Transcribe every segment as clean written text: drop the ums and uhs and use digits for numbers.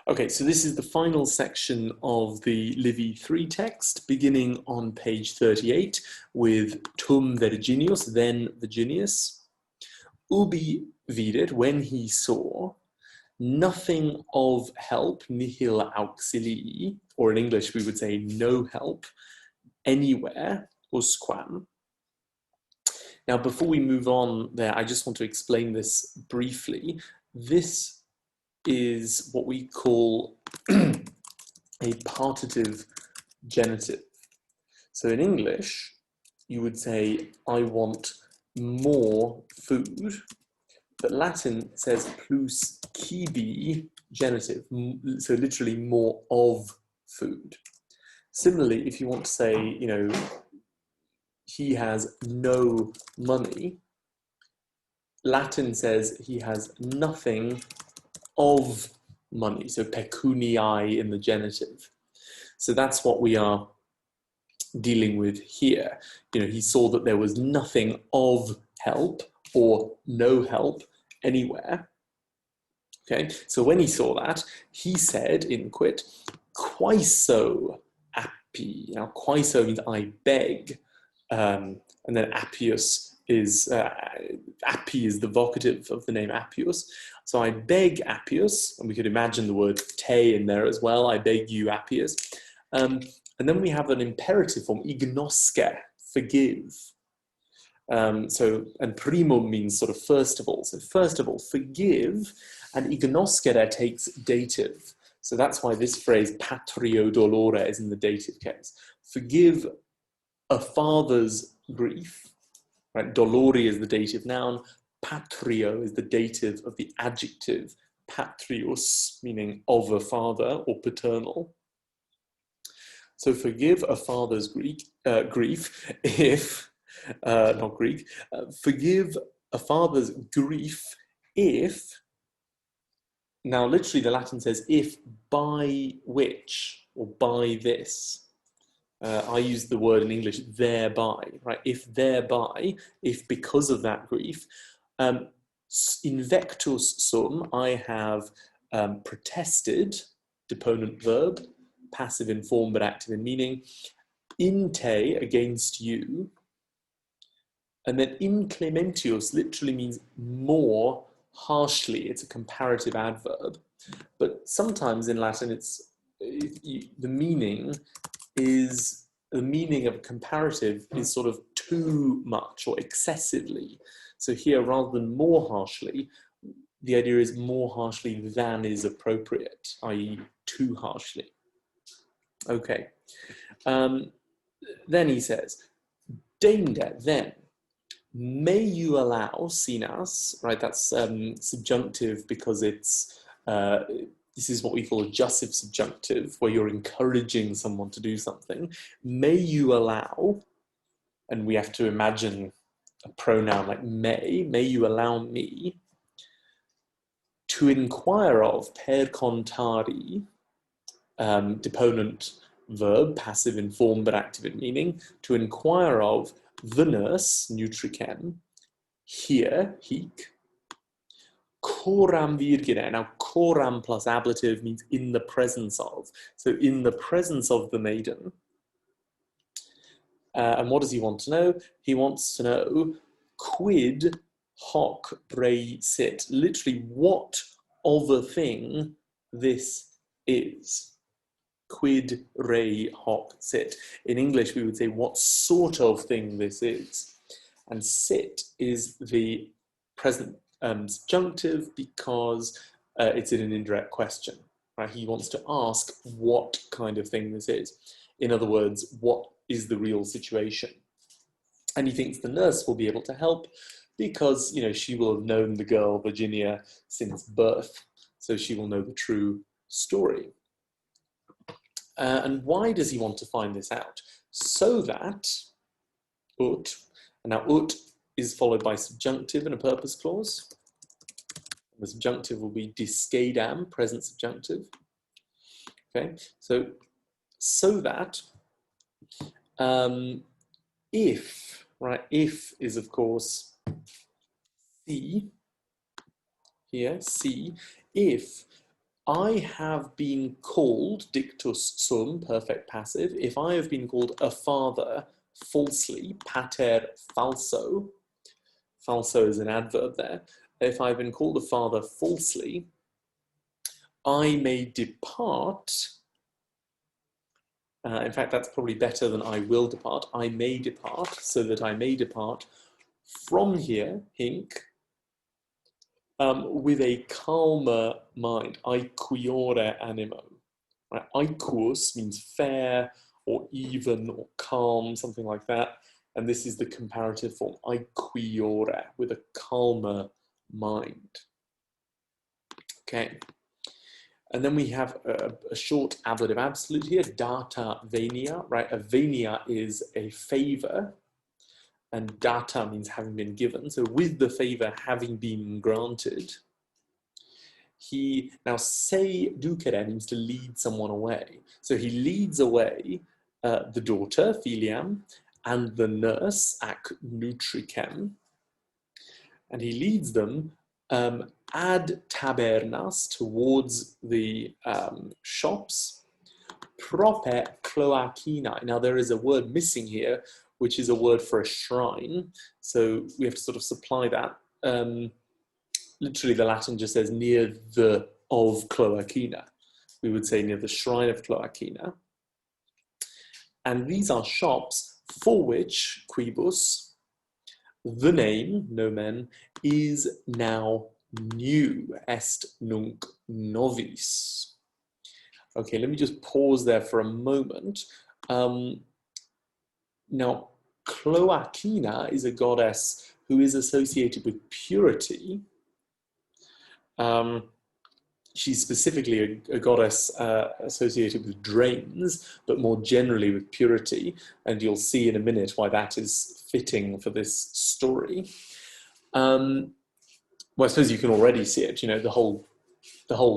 Okay, so this is the final section of the Livy 3 text, beginning on page 38 with tum Virginius, then Virginius. Ubi videt, when he saw, nothing of help, nihil auxilii, or in English we would say no help, anywhere, usquam. Now, before we move on there, I just want to explain this briefly. This is what we call a partitive genitive. So in English, you would say, I want more food, but Latin says plus cibi genitive, so literally more of food. Similarly, if you want to say, he has no money, Latin says he has nothing of money, so pecuniae in the genitive. So that's what we are dealing with here. He saw that there was nothing of help or no help anywhere. Okay, so when he saw that, he said in quit, quaiso api. Now, quaiso means I beg, and then appius is, api is the vocative of the name Appius. So I beg Appius, and we could imagine the word te in there as well. I beg you, Appius. And then we have an imperative form, ignosce, forgive. And primum means sort of first of all. So first of all, forgive, and ignoscere takes dative. So that's why this phrase, patrio dolore, is in the dative case. Forgive a father's grief, right? Dolori is the dative noun. Patrio is the dative of the adjective patrius, meaning of a father or paternal. So forgive a father's grief if, not Greek, forgive a father's grief if, now literally the Latin says if by which, or by this. I use the word in English, thereby, right? If thereby, if because of that grief, invectus sum, I have protested, deponent verb, passive in form but active in meaning, in te, against you, and then inclementius literally means more harshly. It's a comparative adverb, but sometimes in Latin the meaning of comparative is sort of too much or excessively. So here, rather than more harshly, the idea is more harshly than is appropriate, i.e. too harshly. Okay. Then he says, Dende, then, may you allow sinas, right? That's subjunctive because it's, this is what we call a jussive subjunctive, where you're encouraging someone to do something. May you allow, and we have to imagine a pronoun like may you allow me to inquire of, per contari, deponent verb, passive in form but active in meaning, to inquire of the nurse, nutricem, here, hic, coram virgine. Now, coram plus ablative means in the presence of. So in the presence of the maiden. And what does he want to know? He wants to know quid hoc rei sit. Literally, what of a thing this is. Quid rei hoc sit. In English, we would say what sort of thing this is. And sit is the present subjunctive because it's in an indirect question. Right? He wants to ask what kind of thing this is. In other words, what is the real situation? And he thinks the nurse will be able to help because, she will have known the girl, Virginia, since birth. So she will know the true story. And why does he want to find this out? So that ut, and now ut is followed by subjunctive and a purpose clause. The subjunctive will be discedam, present subjunctive. Okay, so that if, right, if is of course C, here, C, if I have been called, dictus sum, perfect passive. If I have been called a father falsely, pater falso, falso is an adverb there. If I've been called a father falsely, I may depart. In fact, that's probably better than I will depart. I may depart, so that I may depart from here, hinc, with a calmer mind, aequiore animo. Right? Aequus means fair or even or calm, something like that. And this is the comparative form, aequiore, with a calmer mind. Okay. And then we have a short ablative absolute here, data venia, right? A venia is a favor, and data means having been given. So with the favor having been granted, he, now se ducere means to lead someone away. So he leads away the daughter, filiam, and the nurse, ac nutricem, and he leads them ad tabernas, towards the shops, prope cloacinae. Now there is a word missing here, which is a word for a shrine. So we have to sort of supply that. Literally the Latin just says near the of Cloacina. We would say near the shrine of Cloacina. And these are shops for which quibus, the name, nomen, is now new, est nunc novis. Okay, let me just pause there for a moment. Now, Cloacina is a goddess who is associated with purity. She's specifically a goddess associated with drains, but more generally with purity. And you'll see in a minute why that is fitting for this story. Well, I suppose you can already see it. You know, the whole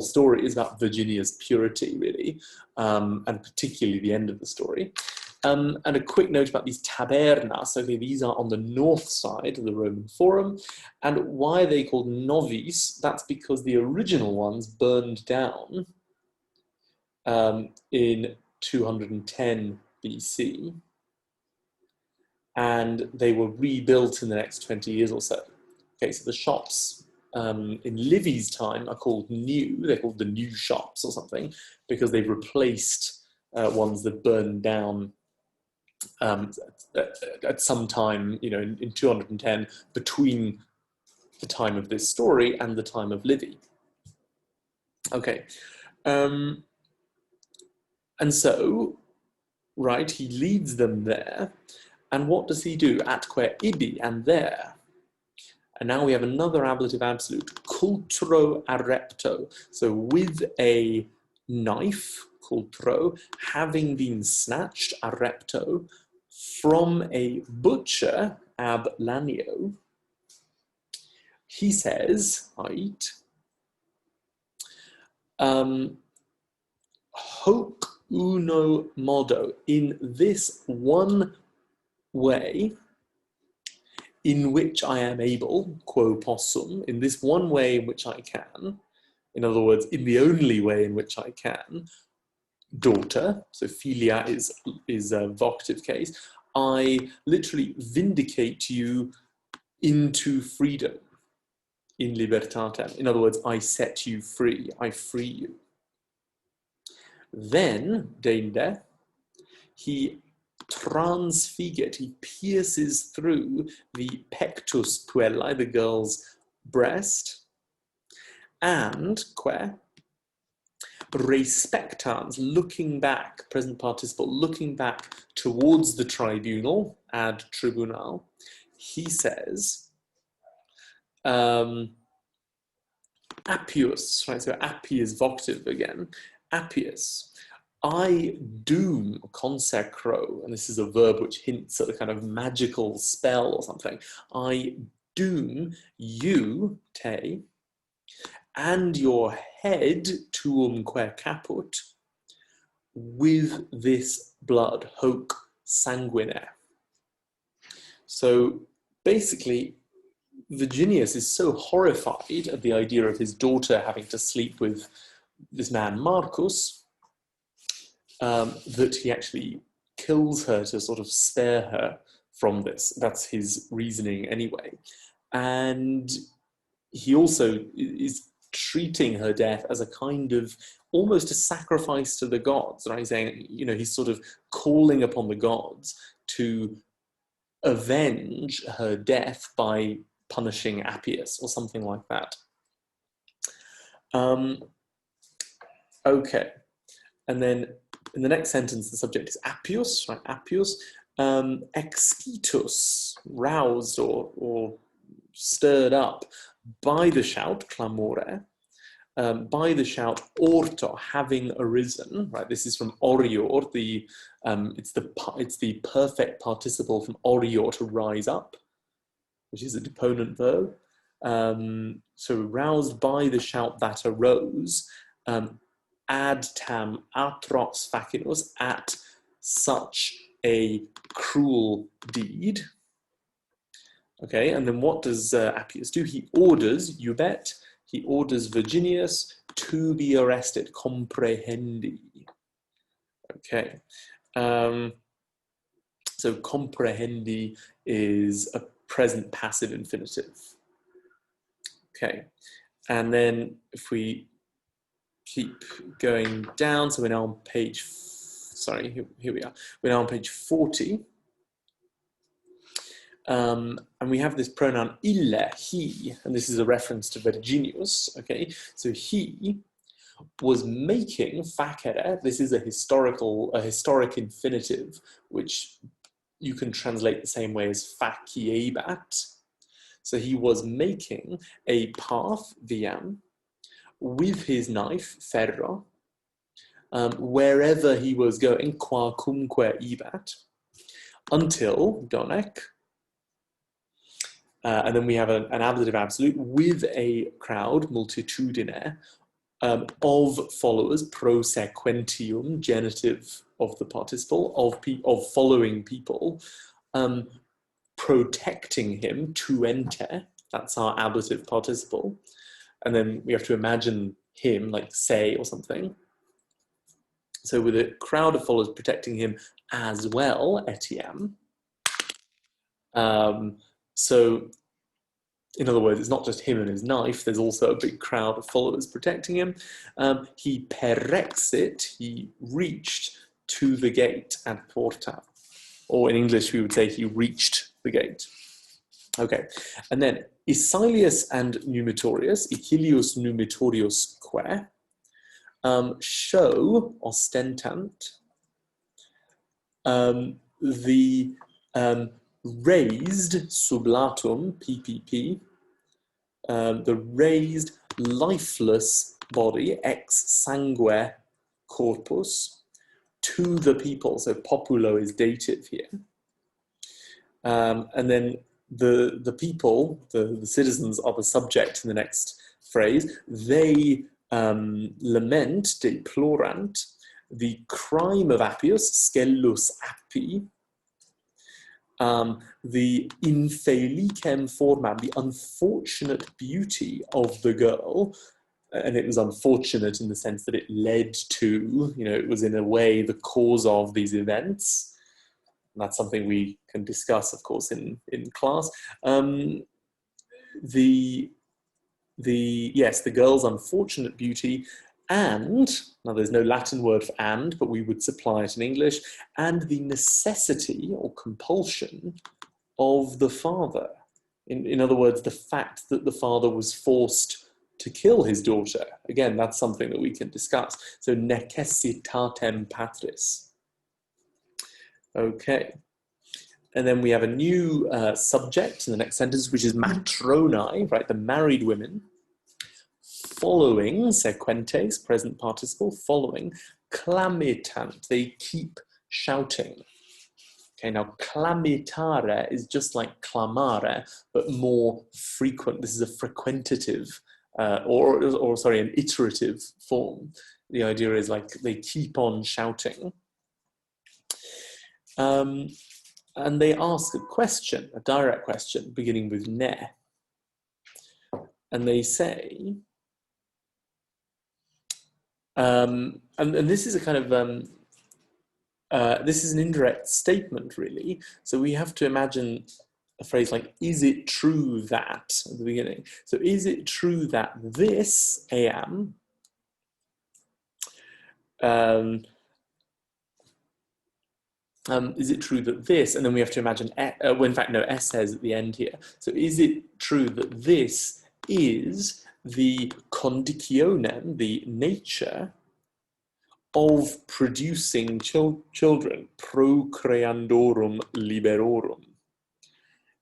story is about Virginia's purity, really, and particularly the end of the story. And a quick note about these tabernas. Okay, these are on the north side of the Roman Forum. And why are they called novis? That's because the original ones burned down in 210 BC. And they were rebuilt in the next 20 years or so. Okay, so the shops in Livy's time are called new. They're called the new shops or something, because they've replaced ones that burned down at some time, you know, in 210, between the time of this story and the time of Livy. Okay. And so, right, he leads them there. And what does he do? Atque ibi, and there. And now we have another ablative absolute, cultro arrepto. So with a knife, cultro, having been snatched, arrepto, from a butcher, ab lanio, he says, right, hoc uno modo, in this one way, in which I am able, quo possum, in this one way in which I can, in other words, in the only way in which I can, daughter, so filia is a vocative case, I literally vindicate you into freedom, in libertatem. In other words, I set you free, I free you. Then, deinde, he transfigit, he pierces through the pectus puellae, the girl's breast, and que respectans, looking back, present participle, looking back towards the tribunal, ad tribunal, he says, appius, right, so appi is vocative again, appius, I doom, consecro, and this is a verb which hints at a kind of magical spell or something. I doom you, te, and your head, tuumque caput, with this blood, hoc sanguine. So basically, Virginius is so horrified at the idea of his daughter having to sleep with this man Marcus, that he actually kills her to sort of spare her from this. That's his reasoning anyway. And he also is treating her death as a kind of almost a sacrifice to the gods, right? He's saying, he's sort of calling upon the gods to avenge her death by punishing Appius or something like that. Okay, and then in the next sentence, the subject is Appius, right? Appius, excitus, roused or stirred up by the shout, clamore, by the shout, orto, having arisen, right? This is from orior, it's the perfect participle from orior, to rise up, which is a deponent verb. So roused by the shout that arose, ad tam atrox facinus, at such a cruel deed. Okay, and then what does Appius do? He orders, you bet, he orders Virginius to be arrested, comprehendi. Okay, so comprehendi is a present passive infinitive. Okay, and then if we keep going down, so we're now on page, here we are. We're now on page 40. And we have this pronoun ille, he, and this is a reference to Virginius, okay? So he was making facere, this is a historic infinitive, which you can translate the same way as faciebat. So he was making a path, viam, with his knife, ferro, wherever he was going, quacumque ibat, until, donec, and then we have an ablative absolute with a crowd, multitudine, of followers, prosequentium, genitive of the participle, of following people, protecting him, tuente, that's our ablative participle. And then we have to imagine him, like say or something. So with a crowd of followers protecting him as well, etiam. So in other words, it's not just him and his knife, there's also a big crowd of followers protecting him. He perexit, he reached to the gate at porta. Or in English, we would say he reached the gate. Okay, and then Isilius and Numitorius, Icilius Numitoriusque, show, ostentant, the raised sublatum, PPP, the raised lifeless body, ex sangue corpus, to the people. So populo is dative here. And then the people, the citizens, are the subject in the next phrase. They lament, deplorant, the crime of Appius, scellus Appi, the infelicem formam, the unfortunate beauty of the girl. And it was unfortunate in the sense that it led to, it was in a way the cause of these events. And that's something we can discuss, of course, in class. The girl's unfortunate beauty, and, now there's no Latin word for and, but we would supply it in English, and the necessity or compulsion of the father. In other words, the fact that the father was forced to kill his daughter. Again, that's something that we can discuss. So necessitatem patris. Okay. And then we have a new subject in the next sentence, which is matroni, right? The married women. Following, sequentes, present participle, following, clamitant, they keep shouting. Okay, now clamitare is just like clamare, but more frequent. This is a frequentative, an iterative form. The idea is like they keep on shouting. And they ask a question, a direct question, beginning with ne. And they say, And this is a kind of this is an indirect statement, really. So we have to imagine a phrase like, is it true that, at the beginning. So is it true that this am, is it true that this, and then we have to imagine, well, in fact, no, S says at the end here. So is it true that this is the conditionem, the nature of producing children, procreandorum liberorum.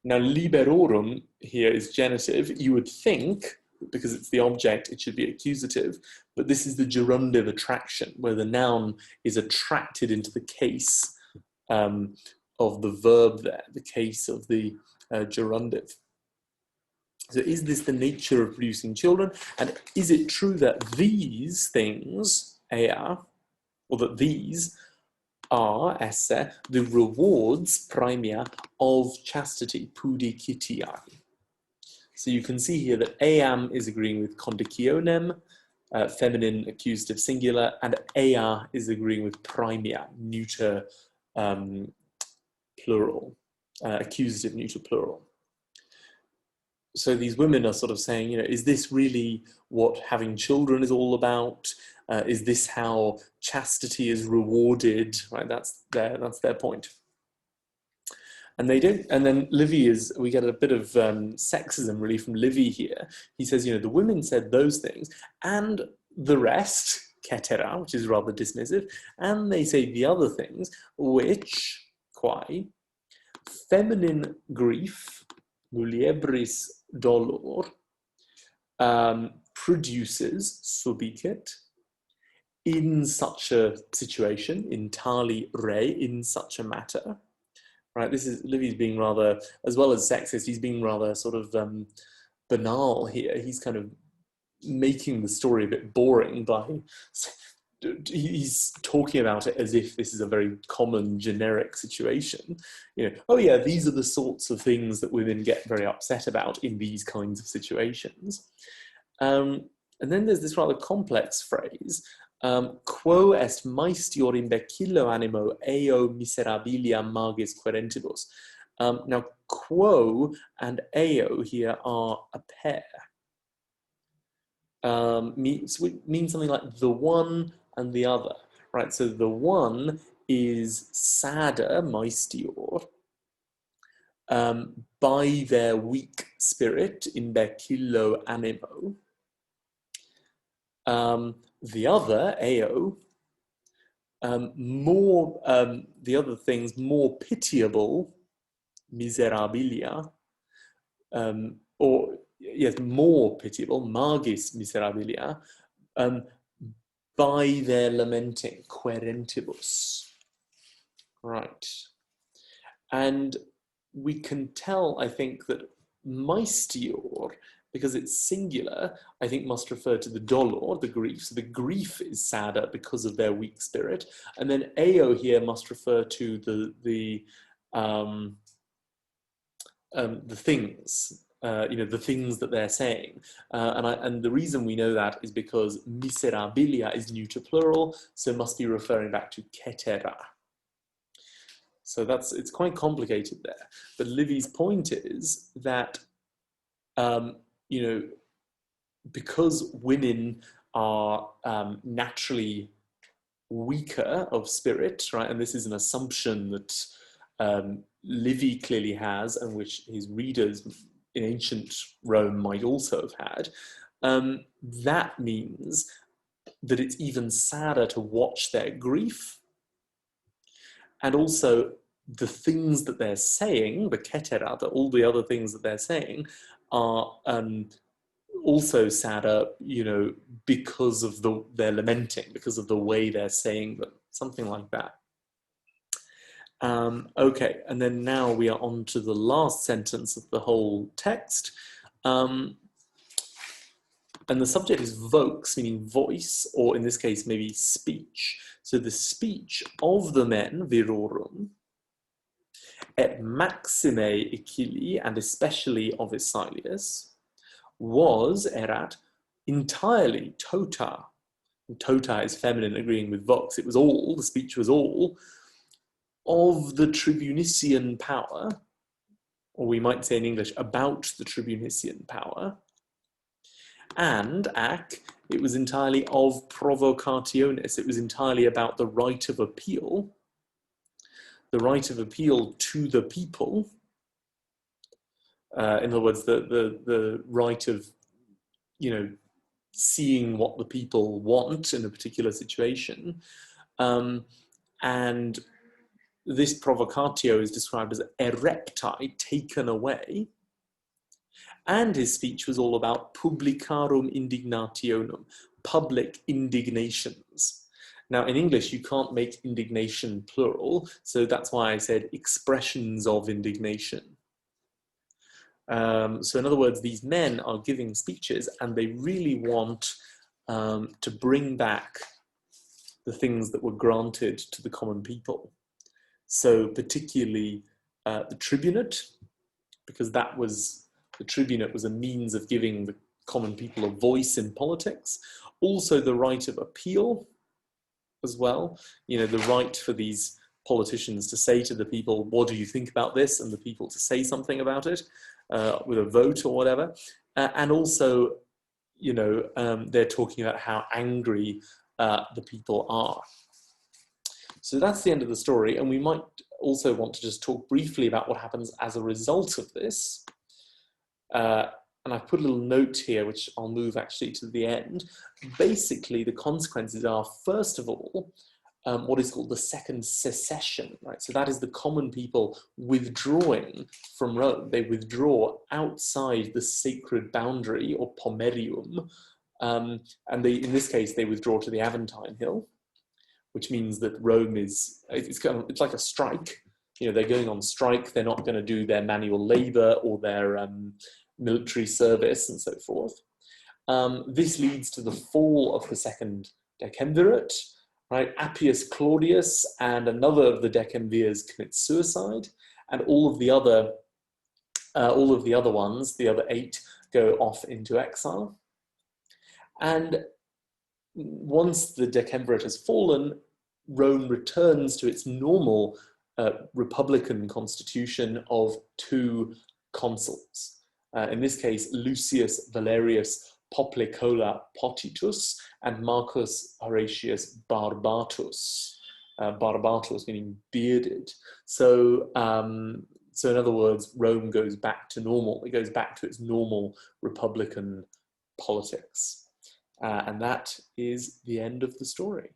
Now, liberorum here is genitive. You would think, because it's the object, it should be accusative, but this is the gerundive attraction, where the noun is attracted into the case of the verb there, the case of the gerundive. So is this the nature of producing children? And is it true that these things, ea, or that these are, esse, the rewards, primia, of chastity, pudicitiae? So you can see here that eam is agreeing with conditionem, feminine accusative singular, and ea is agreeing with primia, neuter plural, accusative neuter plural. So these women are sort of saying, you know, is this really what having children is all about? Is this how chastity is rewarded? Right, that's their point. And they don't. And then Livy we get a bit of sexism really from Livy here. He says, you know, the women said those things, and the rest, ketera, which is rather dismissive, and they say the other things, which, quae, feminine grief, muliebris dolor, produces, subicit, in such a situation, in tali re, in such a matter. Right, this is, Livy's being rather, as well as sexist, he's being rather sort of banal here. He's kind of making the story a bit boring by, he's talking about it as if this is a very common generic situation. You know, oh yeah, these are the sorts of things that women get very upset about in these kinds of situations. And then there's this rather complex phrase, quo est maestior imbecillo animo eo miserabilia magis querentibus. Now, quo and eo here are a pair. Means something like the one and the other, right? So the one is sadder, maestior, by their weak spirit, imbecillo animo. The other, eo, the other things more pitiable, miserabilia, or yes, more pitiable, magis miserabilia, by their lamenting, querentibus. Right. And we can tell, I think, that maestior, because it's singular, I think must refer to the dolor, the grief. So the grief is sadder because of their weak spirit. And then eo here must refer to the things, you know, the things that they're saying. And the reason we know that is because miserabilia is neuter plural, so it must be referring back to ketera. So it's quite complicated there. But Livy's point is that, you know, because women are naturally weaker of spirit, right? And this is an assumption that Livy clearly has, and which his readers in ancient Rome might also have had. That means that it's even sadder to watch their grief. And also the things that they're saying, the ketera, all the other things that they're saying are also sadder, you know, because of their lamenting, because of the way they're saying them, something like that. Okay, and then now we are on to the last sentence of the whole text. And the subject is vox, meaning voice, or in this case, maybe speech. So the speech of the men, virorum, et maxime Achilli, and especially of Isilius, erat, entirely, tota, tota is feminine, agreeing with vox. It was all, the speech was all, of the tribunician power, or we might say in English, about the tribunician power. And ac, it was entirely of provocationis. It was entirely about the right of appeal to the people. In other words, the right of, seeing what the people want in a particular situation. And this provocatio is described as ereptai, taken away. And his speech was all about publicarum indignationum, public indignations. Now, in English, you can't make indignation plural, so that's why I said expressions of indignation. So in other words, these men are giving speeches and they really want to bring back the things that were granted to the common people. So particularly the tribunate, because the tribunate was a means of giving the common people a voice in politics. Also the right of appeal as well, the right for these politicians to say to the people, what do you think about this? And the people to say something about it with a vote or whatever. And also, they're talking about how angry the people are. So that's the end of the story. And we might also want to just talk briefly about what happens as a result of this. And I've put a little note here, which I'll move actually to the end. Basically, the consequences are, first of all, what is called the second secession, right? So that is the common people withdrawing from Rome. They withdraw outside the sacred boundary, or pomerium, and in this case, they withdraw to the Aventine Hill, which means that Rome it's like a strike. They're going on strike. They're not going to do their manual labor or their military service and so forth. This leads to the fall of the second decemvirate, right? Appius Claudius and another of the decemvirs commit suicide, and all of the other ones, the other 8, go off into exile. And once the decemvirate has fallen, Rome returns to its normal republican constitution of 2 consuls. In this case, Lucius Valerius Poplicola Potitus and Marcus Horatius Barbatus. Barbatus meaning bearded. So in other words, Rome goes back to normal. It goes back to its normal republican politics. And that is the end of the story.